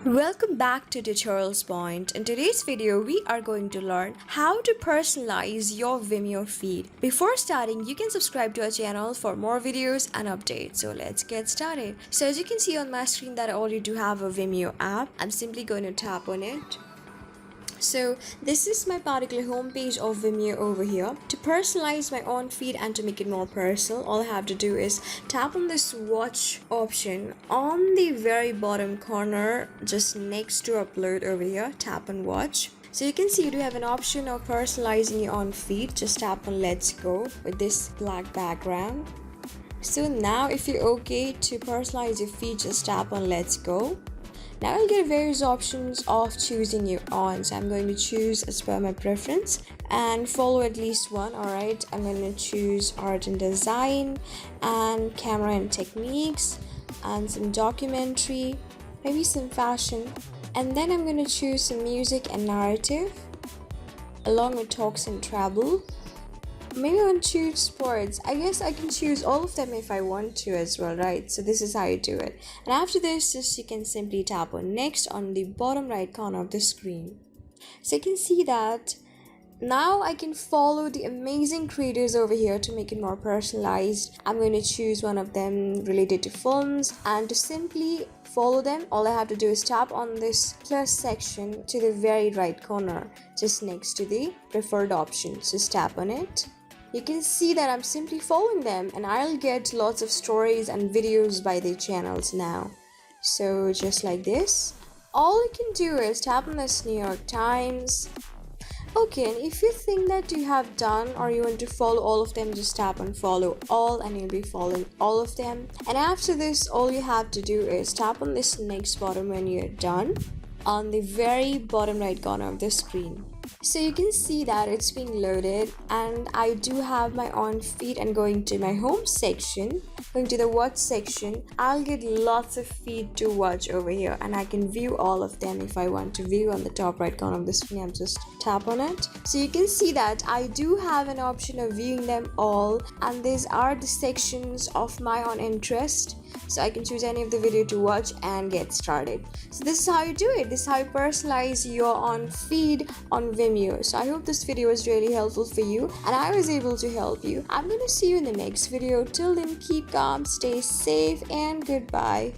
Welcome back to Tutorials Point. In today's video, we are going to learn how to personalize your Vimeo feed. Before starting, you can subscribe to our channel for more videos and updates. So let's get started. So as you can see on my screen that I already do have a Vimeo app. I'm simply going to tap on it. So this is my particular homepage of Vimeo over here. To personalize my own feed and to make it more personal, all I have to do is tap on this watch option on the very bottom corner just next to upload over here. Tap on watch. So you can see you do have an option of personalizing your own feed. Just tap on let's go with this black background. So now if you're okay to personalize your feed, just tap on let's go. Now I'll get various options of choosing your on. So I'm going to choose as per my preference and follow at least one. Alright, I'm going to choose art and design and camera and techniques and some documentary, maybe some fashion, and then I'm going to choose some music and narrative along with talks and travel. Maybe I want to choose sports. I guess I can choose all of them if I want to as well, right? So this is how you do it. And after this, just you can simply tap on next on the bottom right corner of the screen. So you can see that now I can follow the amazing creators over here to make it more personalized. I'm going to choose one of them related to films, and to simply follow them, all I have to do is tap on this plus section to the very right corner just next to the preferred options. Just tap on it. You can see that I'm simply following them and I'll get lots of stories and videos by their channels now. So just like this, all you can do is tap on this New York Times. Okay, and if you think that you have done or you want to follow all of them, just tap on follow all and you'll be following all of them. And after this, all you have to do is tap on this next button when you're done on the very bottom right corner of the screen. So you can see that it's being loaded and I do have my own feed, and going to my home section, going to the watch section, I'll get lots of feed to watch over here and I can view all of them if I want to view on the top right corner of the screen. I'm just tap on it. So you can see that I do have an option of viewing them all, and these are the sections of my own interest. So I can choose any of the video to watch and get started. So this is how you do it. This is how you personalize your own feed on Vimeo. So I hope this video was really helpful for you and I was able to help you. I'm going to see you in the next video. Till then, keep calm, stay safe, and goodbye.